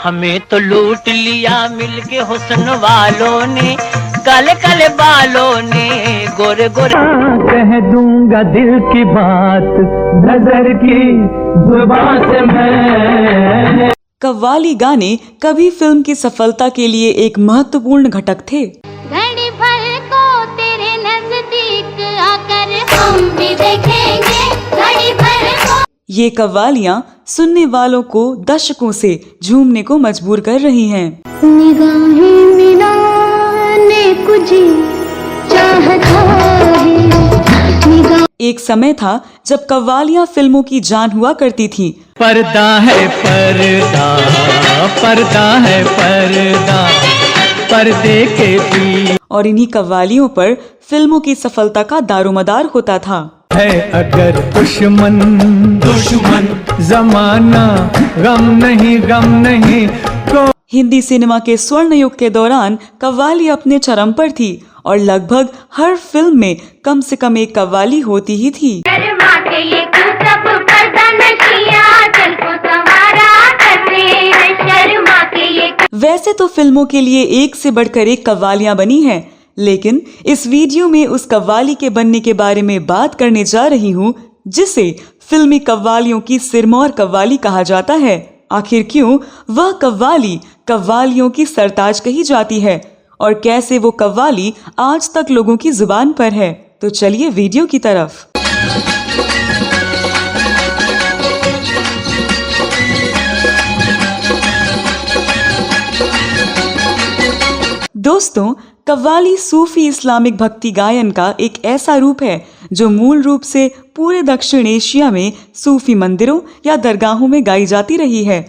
हमें तो लूट लिया मिलके हुस्न वालों ने, काले काले बालों ने, गोरे गोरे। कह दूंगा दिल की बात नजर की जुबान से मैं। कव्वाली गाने कभी फिल्म की सफलता के लिए एक महत्वपूर्ण घटक थे। घड़ी भर को तेरे नजदीक आकर हम भी देखेंगे, घड़ी भर को। ये कव्वालियाँ सुनने वालों को दशकों से झूमने को मजबूर कर रही हैं। निगाहें मिलाने कुछ चाहता है। एक समय था जब कव्वालियाँ फिल्मों की जान हुआ करती थी। पर्दा है पर्दा, पर्दा है पर्दा, पर्दे के पीछे। और इन्हीं कव्वालियों पर फिल्मों की सफलता का दारोमदार होता था। है अगर दुश्मन दुश्मन जमाना, गम नहीं को। हिंदी सिनेमा के स्वर्ण युग के दौरान कव्वाली अपने चरम पर थी और लगभग हर फिल्म में कम से कम एक कव्वाली होती ही थी। वैसे तो फिल्मों के लिए एक से बढ़कर एक कव्वालियां बनी हैं, लेकिन इस वीडियो में उस कव्वाली के बनने के बारे में बात करने जा रही हूँ जिसे फिल्मी कव्वालियों की सिरमौर कव्वाली कहा जाता है। आखिर क्यों वह कव्वाली कव्वालियों की सरताज कही जाती है और कैसे वो कव्वाली आज तक लोगों की जुबान पर है, तो चलिए वीडियो की तरफ। दोस्तों, कव्वाली सूफी इस्लामिक भक्ति गायन का एक ऐसा रूप है जो मूल रूप से पूरे दक्षिण एशिया में सूफी मंदिरों या दरगाहों में गाई जाती रही है।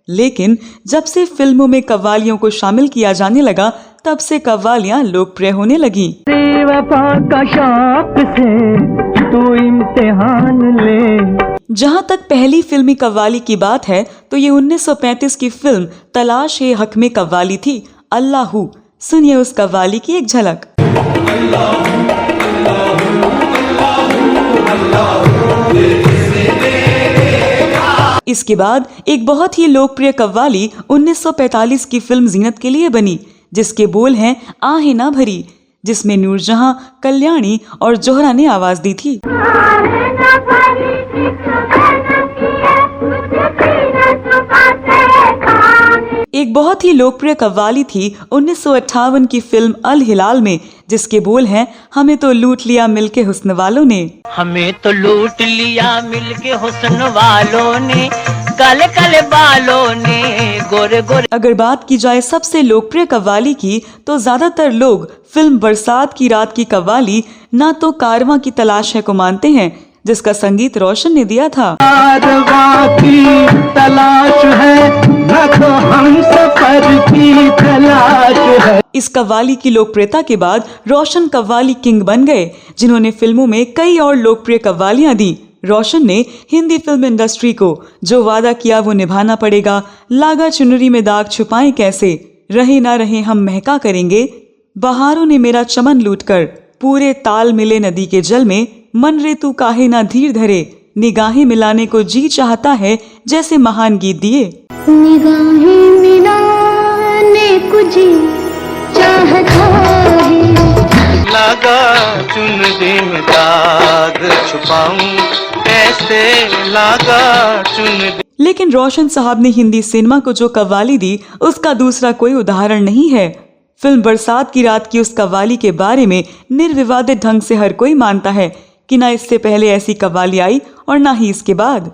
लेकिन जब से फिल्मों में कव्वालियों को शामिल किया जाने लगा, तब से कव्वालियां लोकप्रिय होने लगी। वफा का शौक से तू इम्तिहान ले। जहां तक पहली फिल्मी कव्वाली की बात है तो ये 1935 की फिल्म तलाश ए हक में कव्वाली थी, अल्लाहू। सुनिए उस कव्वाली की एक झलक। इसके बाद एक बहुत ही लोकप्रिय कव्वाली 1945 की फिल्म जीनत के लिए बनी, जिसके बोल हैं आहें ना भरी, जिसमें नूरजहां, कल्याणी और जोहरा ने आवाज दी थी। एक बहुत ही लोकप्रिय कव्वाली थी 1958 की फिल्म अल हिलाल में, जिसके बोल हैं हमें तो लूट लिया मिलके हुस्न वालों ने। हमें तो लूट लिया मिलके हुस्न वालों ने, काले काले बालों ने, गोरे गोरे। अगर बात की जाए सबसे लोकप्रिय कव्वाली की, तो ज्यादातर लोग फिल्म बरसात की रात की कव्वाली ना तो कारवां की तलाश है को मानते हैं, जिसका संगीत रोशन ने दिया था। कारवां की तलाश है, ना तो हम सफर की तलाश है। इस कव्वाली की लोकप्रियता के बाद रोशन कव्वाली किंग बन गए, जिन्होंने फिल्मों में कई और लोकप्रिय कव्वालियां दी। रोशन ने हिंदी फिल्म इंडस्ट्री को जो वादा किया वो निभाना पड़ेगा, लागा चुनरी में दाग छुपाएं कैसे, रहे ना रहे हम महका करेंगे, बहारों ने मेरा चमन लूट कर, पूरे ताल मिले नदी के जल में, मन रे तू काहे ना धीर धरे, निगाहें मिलाने को जी चाहता है, जैसे महान गीत दिए। निगाहें मिलाने कुछ चाहता है, लगा चुनरी में दाग छुपाऊं कैसे, लगा चुनरी। लेकिन रोशन साहब ने हिंदी सिनेमा को जो कव्वाली दी, उसका दूसरा कोई उदाहरण नहीं है। फिल्म बरसात की रात की उस कव्वाली के बारे में निर्विवादित ढंग से हर कोई मानता है कि ना इससे पहले ऐसी कव्वाली आई और ना ही इसके बाद।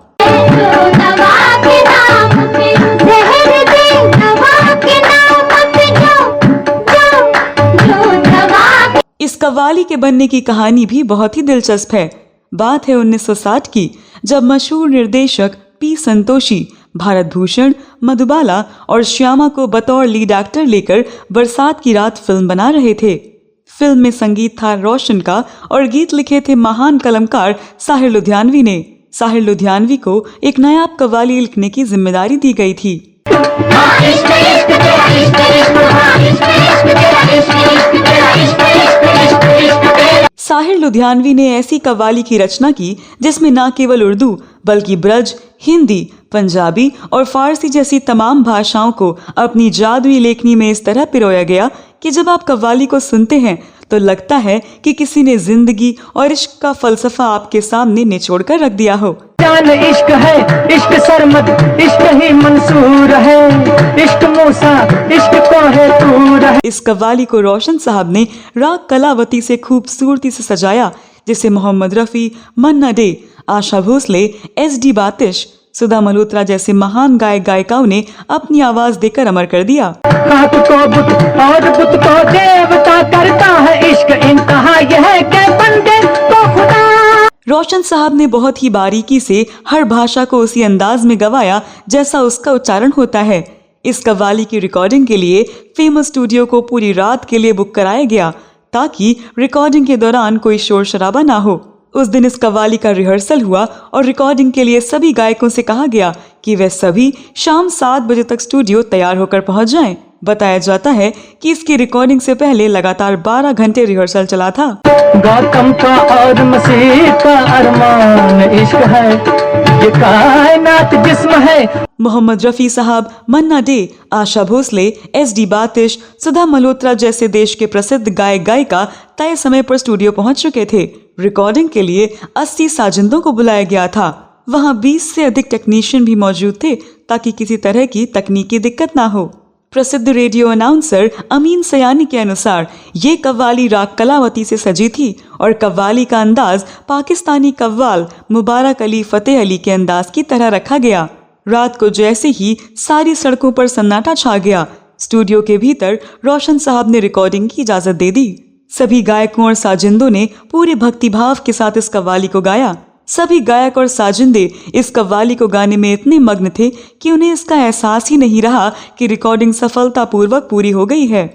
इस कव्वाली के बनने की कहानी भी बहुत ही दिलचस्प है। बात है 1960 की, जब मशहूर निर्देशक पी संतोषी भारत भूषण, मधुबाला और श्यामा को बतौर लीड एक्टर लेकर बरसात की रात फिल्म बना रहे थे। फिल्म में संगीत था रोशन का और गीत लिखे थे महान कलमकार साहिर लुधियानवी ने। साहिर लुधियानवी को एक नायाब कव्वाली लिखने की जिम्मेदारी दी गई थी। साहिर लुधियानवी ने ऐसी कव्वाली की रचना की जिसमें न केवल उर्दू बल्कि ब्रज, हिंदी, पंजाबी और फारसी जैसी तमाम भाषाओं को अपनी जादुई लेखनी में इस तरह पिरोया गया कि जब आप कव्वाली को सुनते हैं तो लगता है कि किसी ने जिंदगी और इश्क का फलसफा आपके सामने निचोड़ कर रख दिया हो। जान इश्क है, इश्क सरमद, इश्क ही मंसूर है, इश्क मूसा, इश्क को है तूर है। इस कव्वाली को रोशन साहब ने राग कलावती से खूबसूरती से सजाया, जिसे मोहम्मद रफ़ी, मन्ना डे, आशा भोसले, SD बातिश, सुधा मल्होत्रा जैसे महान गायक गायिकाओं ने अपनी आवाज देकर अमर कर दिया। हाथ को बुत और बुत को देवता करता है इश्क, इंतहा यह है कि बंदे को खुदा। रोशन साहब ने बहुत ही बारीकी से हर भाषा को उसी अंदाज में गवाया जैसा उसका उच्चारण होता है। इस कव्वाली की रिकॉर्डिंग के लिए फेमस स्टूडियो को पूरी रात के लिए बुक कराया गया ताकि रिकॉर्डिंग के दौरान कोई शोर शराबा ना हो। उस दिन इस कव्वाली का रिहर्सल हुआ और रिकॉर्डिंग के लिए सभी गायकों से कहा गया कि वे सभी शाम 7 बजे तक स्टूडियो तैयार होकर पहुंच जाएं। बताया जाता है कि इसकी रिकॉर्डिंग से पहले लगातार 12 घंटे रिहर्सल चला था। गौतम का और मसीह का अरमान इश्क है, ये कायनात जिस्म है। मोहम्मद रफ़ी साहब, मन्ना डे, आशा भोसले, SD बातिश, सुधा मल्होत्रा जैसे देश के प्रसिद्ध गायक गायिका तय समय पर स्टूडियो पहुंच चुके थे। रिकॉर्डिंग के लिए 80 साजिंदों को बुलाया गया था। वहां 20 से अधिक टेक्नीशियन भी मौजूद थे ताकि किसी तरह की तकनीकी दिक्कत ना हो। प्रसिद्ध रेडियो अनाउंसर अमीन सयानी के अनुसार ये कव्वाली राग कलावती से सजी थी और कव्वाली का अंदाज पाकिस्तानी कव्वाल मुबारक अली फतेह अली के अंदाज की तरह रखा गया। रात को जैसे ही सारी सड़कों पर सन्नाटा छा गया, स्टूडियो के भीतर रोशन साहब ने रिकॉर्डिंग की इजाजत दे दी। सभी गायकों और साजिंदों ने पूरे भक्तिभाव के साथ इस कव्वाली को गाया। सभी गायक और साजिंदे इस कव्वाली को गाने में इतने मग्न थे कि उन्हें इसका एहसास ही नहीं रहा कि रिकॉर्डिंग सफलतापूर्वक पूरी हो गई है।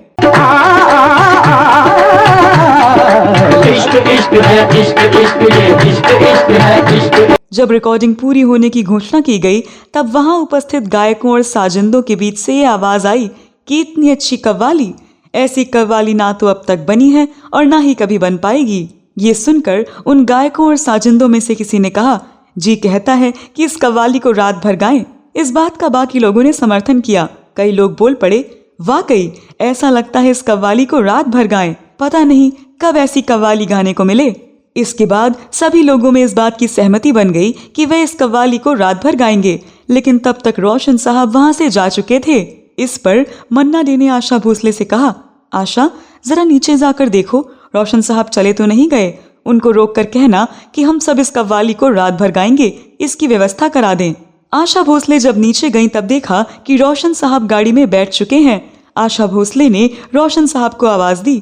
जब रिकॉर्डिंग पूरी होने की घोषणा की गई तब वहां उपस्थित गायकों और साजिंदों के बीच से ये आवाज आई कि इतनी अच्छी कव्वाली, ऐसी कव्वाली ना तो अब तक बनी है और ना ही कभी बन पाएगी। ये सुनकर उन गायकों और साजिंदों में से किसी ने कहा, जी कहता है कि इस कव्वाली को रात भर गाएं। इस बात का बाकी लोगों ने समर्थन किया। कई लोग बोल पड़े, वाकई ऐसा लगता है इस कव्वाली को रात भर गाएं, पता नहीं कब ऐसी कव्वाली गाने को मिले। इसके बाद सभी लोगों में इस बात की सहमति बन गई कि वे इस कव्वाली को रात भर गाएंगे, लेकिन तब तक रोशन साहब वहां से जा चुके थे। इस पर मन्ना डे ने आशा भोसले से कहा, आशा जरा नीचे जाकर देखो, रोशन साहब चले तो नहीं गए। उनको रोक कर कहना कि हम सब इस कव्वाली को रात भर गाएंगे, इसकी व्यवस्था करा दें। आशा भोसले जब नीचे गईं तब देखा कि रोशन साहब गाड़ी में बैठ चुके हैं। आशा भोसले ने रोशन साहब को आवाज दी।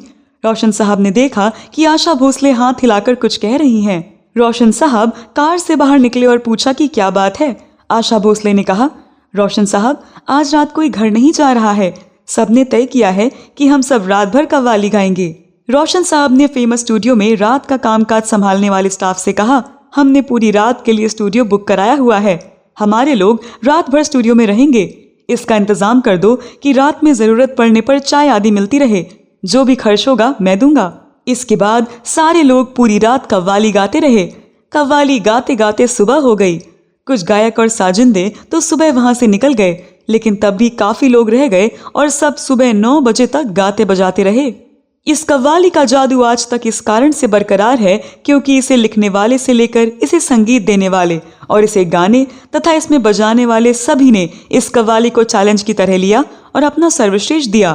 रोशन साहब ने देखा कि आशा भोसले हाथ हिलाकर कुछ कह रही हैं। रोशन साहब कार से बाहर निकले और पूछा कि क्या बात है। आशा भोसले ने कहा, रोशन साहब आज रात कोई घर नहीं जा रहा है, सबने तय किया है कि हम सब रात भर कव्वाली गाएंगे। रोशन साहब ने फेमस स्टूडियो में रात का कामकाज संभालने वाले स्टाफ से कहा, हमने पूरी रात के लिए स्टूडियो बुक कराया हुआ है, हमारे लोग रात भर स्टूडियो में रहेंगे। इसका इंतजाम कर दो कि रात में जरूरत पड़ने पर चाय आदि मिलती रहे, जो भी खर्च होगा मैं दूंगा। इसके बाद सारे लोग पूरी रात कव्वाली गाते रहे। कव्वाली गाते गाते सुबह हो गई। कुछ गायक और साजिंदे तो सुबह वहां से निकल गए, लेकिन तब भी काफी लोग रह गए और सब सुबह 9 बजे तक गाते बजाते रहे। इस कव्वाली का जादू आज तक इस कारण से बरकरार है क्योंकि इसे लिखने वाले से लेकर इसे संगीत देने वाले और इसे गाने तथा इसमें बजाने वाले सभी ने इस कव्वाली को चैलेंज की तरह लिया और अपना सर्वश्रेष्ठ दिया।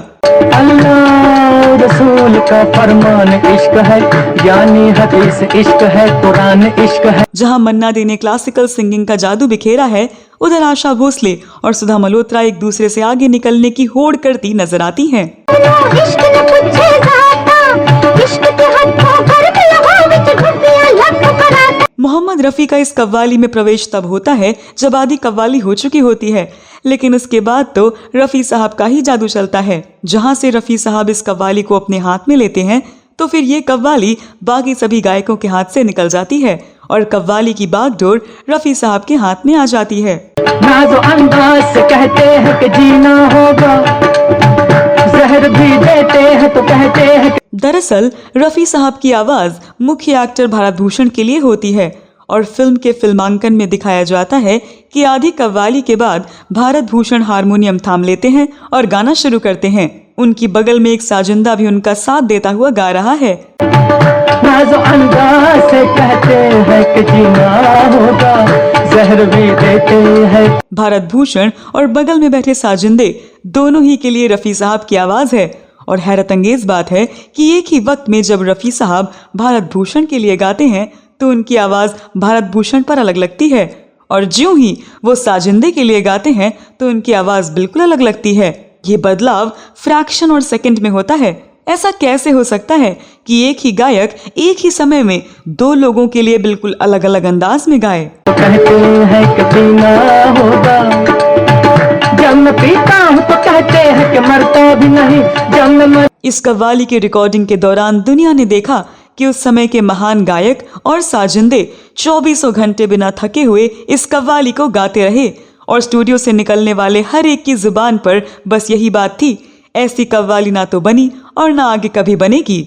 अल्लाह रसूल का फरमान इश्क है, यानी हदीस इश्क है, कुरान इश्क है। जहां मन्ना डे ने क्लासिकल सिंगिंग का जादू बिखेरा है, उधर आशा भोसले और सुधा मल्होत्रा एक दूसरे से आगे निकलने की होड़ करती नजर आती हैं। मोहम्मद रफ़ी का इस कव्वाली में प्रवेश तब होता है जब आधी कव्वाली हो चुकी होती है, लेकिन उसके बाद तो रफ़ी साहब का ही जादू चलता है। जहां से रफ़ी साहब इस कव्वाली को अपने हाथ में लेते हैं तो फिर ये कव्वाली बाकी सभी गायकों के हाथ से निकल जाती है और कव्वाली की बागडोर रफ़ी साहब के हाथ में आ जाती है। नाज़ो अंदाज से कहते हैं कि जीना होगा, जहर भी देते हैं तो कहते हैं। दरअसल रफ़ी साहब की आवाज मुख्य एक्टर भारत भूषण के लिए होती है और फिल्म के फिल्मांकन में दिखाया जाता है कि आधी कव्वाली के बाद भारत भूषण हारमोनियम थाम लेते हैं और गाना शुरू करते हैं। उनकी बगल में एक साजिंदा भी उनका साथ देता हुआ गा रहा है। नाज़ो अंदाज़ से कहते हैं कि जीना होगा, जहर भी देते हैं। भारत भूषण और बगल में बैठे साजिंदे दोनों ही के लिए रफ़ी साहब की आवाज़ है। और हैरत अंगेज बात है कि एक ही वक्त में जब रफ़ी साहब भारत भूषण के लिए गाते हैं तो उनकी आवाज़ भारत भूषण पर अलग लगती है, और ज्यों ही वो साजिंदे के लिए गाते हैं तो उनकी आवाज़ बिल्कुल अलग लगती है। ये बदलाव फ्रैक्शन और सेकंड में होता है। ऐसा कैसे हो सकता है कि एक ही गायक एक ही समय में दो लोगों के लिए बिल्कुल अलग अलग अंदाज में गाए? कहते हैं कि जीना होगा, जब मैं पीता हूँ तो कहते हैं कि मरता भी नहीं, जब मैं इस कव्वाली की रिकॉर्डिंग के दौरान दुनिया ने देखा कि उस समय के महान गायक और साजिंदे 24 घंटे बिना थके हुए इस कव्वाली को गाते रहे, और स्टूडियो से निकलने वाले हर एक की जुबान पर बस यही बात थी, ऐसी कव्वाली ना तो बनी और ना आगे कभी बनेगी।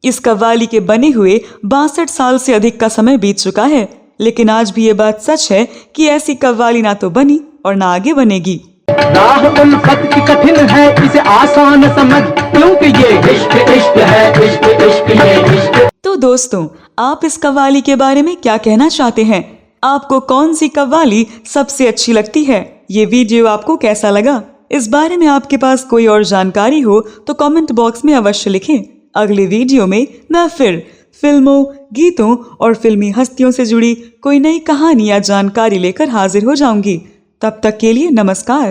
इस कव्वाली के बने हुए 62 साल से अधिक का समय बीत चुका है, लेकिन आज भी ये बात सच है कि ऐसी कव्वाली ना तो बनी और ना आगे बनेगी। राह उल्फत की कठिन है, इसे आसान समझ, क्योंकि ये इश्क इश्क है, इश्क इश्क ये इश्क। तो दोस्तों, आप इस कव्वाली के बारे में क्या कहना चाहते हैं? आपको कौन सी कव्वाली सबसे अच्छी लगती है? ये वीडियो आपको कैसा लगा? इस बारे में आपके पास कोई और जानकारी हो तो कमेंट बॉक्स में अवश्य लिखें। अगले वीडियो में मैं फिर फिल्मों, गीतों और फिल्मी हस्तियों से जुड़ी कोई नई कहानी या जानकारी लेकर हाजिर हो जाऊंगी। तब तक के लिए नमस्कार।